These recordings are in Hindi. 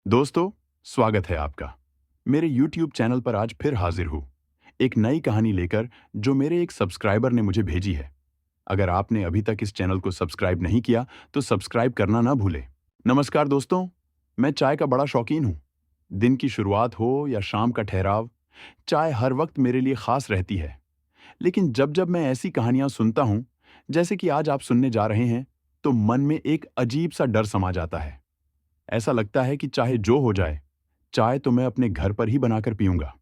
दोस्तों, स्वागत है आपका। मेरे YouTube चैनल पर आज फिर हाजिर हूँ, एक नई कहानी लेकर जो मेरे एक सब्सक्राइबर ने मुझे भेजी है। अगर आपने अभी तक इस चैनल को सब्सक्राइब नहीं किया, तो सब्सक्राइब करना ना भूलें। नमस्कार दोस्तों, मैं चाय का बड़ा शौकीन हूँ। दिन की शुरुआत हो या शाम का ठहराव, चाय हर वक्त मेरे लिए खास रहती है। लेकिन जब जब मैं ऐसी कहानियाँ सुनता हूँ, जैसे कि आज आप सुनने जा रहे हैं, तो मन में एक अजीब सा डर समा जाता है। ऐसा लगता है कि चाहे जो हो जाए, चाय तो मैं अपने घर पर ही बनाकर पीऊंगा।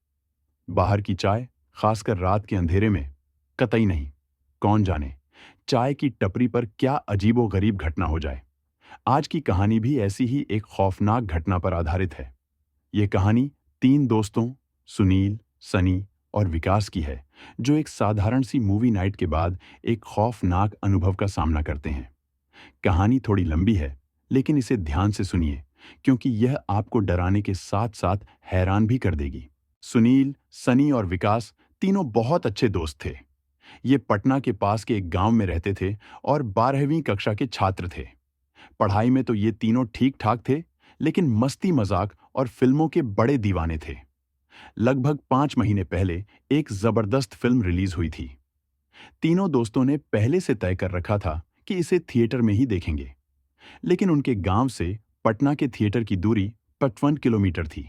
बाहर की चाय, खासकर रात के अंधेरे में, कतई नहीं। कौन जाने, चाय की टपरी पर क्या अजीबो गरीब घटना हो जाए। आज की कहानी भी ऐसी ही एक खौफनाक घटना पर आधारित है। ये कहानी तीन दोस्तों, सुनील, सनी और विकास की है, जो एक साधारण सी मूवी नाइट के बाद एक खौफनाक अनुभव का सामना करते हैं। कहानी थोड़ी लंबी है, लेकिन इसे ध्यान से सुनिए, क्योंकि यह आपको डराने के साथ साथ हैरान भी कर देगी। सुनील, सनी और विकास तीनों बहुत अच्छे दोस्त थे। ये पटना के पास के एक गांव में रहते थे और 12वीं कक्षा के छात्र थे। पढ़ाई में तो ये तीनों ठीक ठाक थे, लेकिन मस्ती मजाक और फिल्मों के बड़े दीवाने थे। लगभग 5 महीने पहले एक जबरदस्त फिल्म रिलीज हुई थी। तीनों दोस्तों ने पहले से तय कर रखा था कि इसे थिएटर में ही देखेंगे। लेकिन उनके गांव से पटना के थिएटर की दूरी 55 किलोमीटर थी।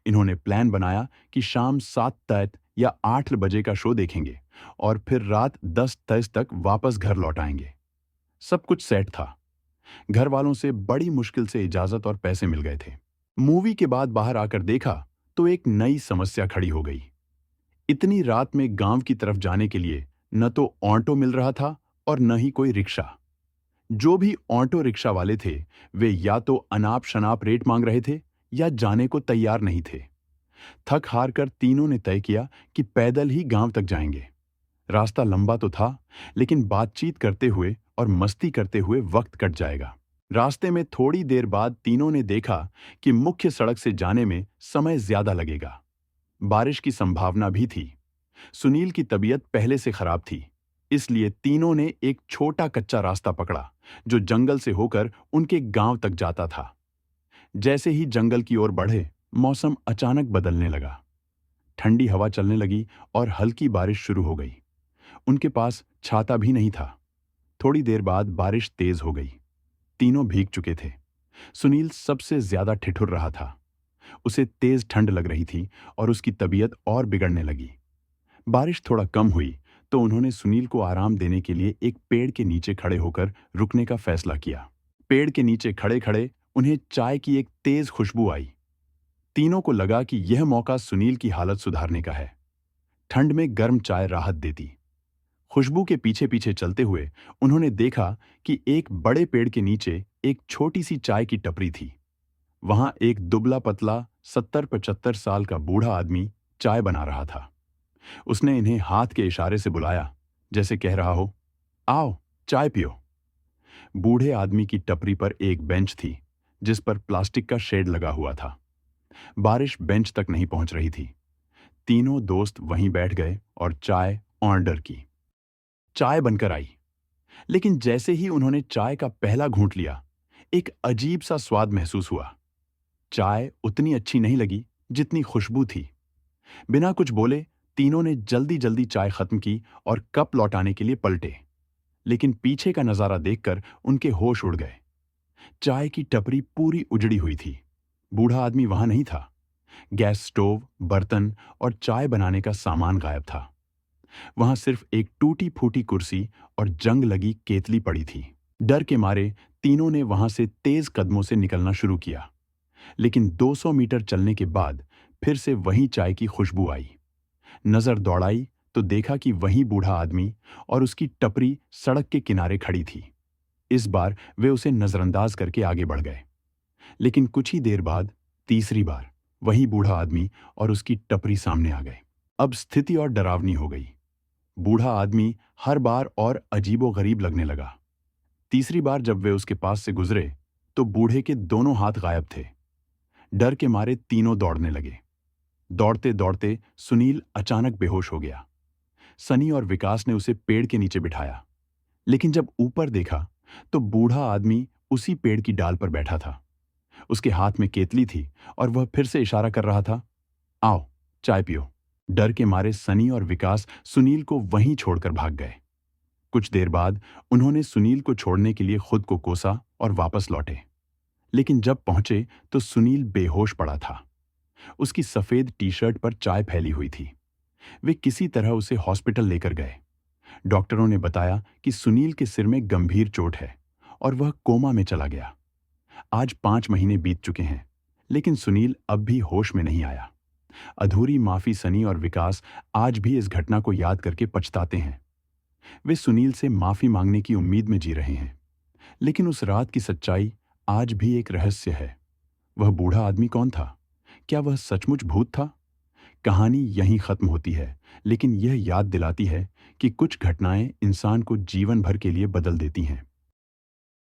इन्होंने प्लान बनाया कि शाम 7 या 8 बजे का शो देखेंगे और फिर रात 10 तक वापस घर लौट आएंगे। सब कुछ सेट था। घर वालों से बड़ी मुश्किल से इजाजत और पैसे मिल गए थे। मूवी के बाद बाहर आकर देखा तो एक नई समस्या खड़ी हो गई। इतनी रात में गांव की तरफ जाने के लिए न तो ऑटो मिल रहा था और न ही कोई रिक्शा। जो भी ऑटो रिक्शा वाले थे, वे या तो अनाप शनाप रेट मांग रहे थे या जाने को तैयार नहीं थे। थक हार कर तीनों ने तय किया कि पैदल ही गांव तक जाएंगे। रास्ता लंबा तो था, लेकिन बातचीत करते हुए और मस्ती करते हुए वक्त कट जाएगा। रास्ते में थोड़ी देर बाद तीनों ने देखा कि मुख्य सड़क से जाने में समय ज्यादा लगेगा। बारिश की संभावना भी थी। सुनील की तबीयत पहले से खराब थी, इसलिए तीनों ने एक छोटा कच्चा रास्ता पकड़ा, जो जंगल से होकर उनके गांव तक जाता था। जैसे ही जंगल की ओर बढ़े, मौसम अचानक बदलने लगा। ठंडी हवा चलने लगी और हल्की बारिश शुरू हो गई। उनके पास छाता भी नहीं था। थोड़ी देर बाद बारिश तेज हो गई। तीनों भीग चुके थे। सुनील सबसे ज्यादा ठिठुर रहा था। उसे तेज ठंड लग रही थी और उसकी तबीयत और बिगड़ने लगी। बारिश थोड़ा कम हुई तो उन्होंने सुनील को आराम देने के लिए एक पेड़ के नीचे खड़े होकर रुकने का फैसला किया। पेड़ के नीचे खड़े खड़े उन्हें चाय की एक तेज खुशबू आई। तीनों को लगा कि यह मौका सुनील की हालत सुधारने का है। ठंड में गर्म चाय राहत देती। खुशबू के पीछे पीछे चलते हुए उन्होंने देखा कि एक बड़े पेड़ के नीचे एक छोटी सी चाय की टपरी थी। वहां एक दुबला पतला 70-75 साल का बूढ़ा आदमी चाय बना रहा था। उसने इन्हें हाथ के इशारे से बुलाया, जैसे कह रहा हो, आओ चाय पियो। बूढ़े आदमी की टपरी पर एक बेंच थी, जिस पर प्लास्टिक का शेड लगा हुआ था। बारिश बेंच तक नहीं पहुंच रही थी। तीनों दोस्त वहीं बैठ गए और चाय ऑर्डर की। चाय बनकर आई, लेकिन जैसे ही उन्होंने चाय का पहला घूंट लिया, एक अजीब सा स्वाद महसूस हुआ। चाय उतनी अच्छी नहीं लगी जितनी खुशबू थी। बिना कुछ बोले तीनों ने जल्दी जल्दी चाय खत्म की और कप लौटाने के लिए पलटे। लेकिन पीछे का नजारा देखकर उनके होश उड़ गए। चाय की टपरी पूरी उजड़ी हुई थी। बूढ़ा आदमी वहां नहीं था। गैस स्टोव, बर्तन और चाय बनाने का सामान गायब था। वहां सिर्फ एक टूटी फूटी कुर्सी और जंग लगी केतली पड़ी थी। डर के मारे तीनों ने वहां से तेज कदमों से निकलना शुरू किया। लेकिन 200 मीटर चलने के बाद फिर से वही चाय की खुशबू आई। नजर दौड़ाई तो देखा कि वही बूढ़ा आदमी और उसकी टपरी सड़क के किनारे खड़ी थी। इस बार वे उसे नजरअंदाज करके आगे बढ़ गए। लेकिन कुछ ही देर बाद तीसरी बार वही बूढ़ा आदमी और उसकी टपरी सामने आ गए। अब स्थिति और डरावनी हो गई। बूढ़ा आदमी हर बार और अजीबोगरीब लगने लगा। तीसरी बार जब वे उसके पास से गुजरे तो बूढ़े के दोनों हाथ गायब थे। डर के मारे तीनों दौड़ने लगे। दौड़ते दौड़ते सुनील अचानक बेहोश हो गया। सनी और विकास ने उसे पेड़ के नीचे बिठाया, लेकिन जब ऊपर देखा तो बूढ़ा आदमी उसी पेड़ की डाल पर बैठा था। उसके हाथ में केतली थी और वह फिर से इशारा कर रहा था, आओ, चाय पियो। डर के मारे सनी और विकास सुनील को वहीं छोड़कर भाग गए। कुछ देर बाद उन्होंने सुनील को छोड़ने के लिए खुद को कोसा और वापस लौटे। लेकिन जब पहुंचे तो सुनील बेहोश पड़ा था। उसकी सफेद टी शर्ट पर चाय फैली हुई थी। वे किसी तरह उसे हॉस्पिटल लेकर गए। डॉक्टरों ने बताया कि सुनील के सिर में गंभीर चोट है और वह कोमा में चला गया। आज 5 महीने बीत चुके हैं, लेकिन सुनील अब भी होश में नहीं आया। अधूरी माफी सनी और विकास आज भी इस घटना को याद करके पछताते हैं। वे सुनील से माफी मांगने की उम्मीद में जी रहे हैं, लेकिन उस रात की सच्चाई आज भी एक रहस्य है। वह बूढ़ा आदमी कौन था? क्या वह सचमुच भूत था? कहानी यहीं खत्म होती है, लेकिन यह याद दिलाती है कि कुछ घटनाएं इंसान को जीवन भर के लिए बदल देती हैं।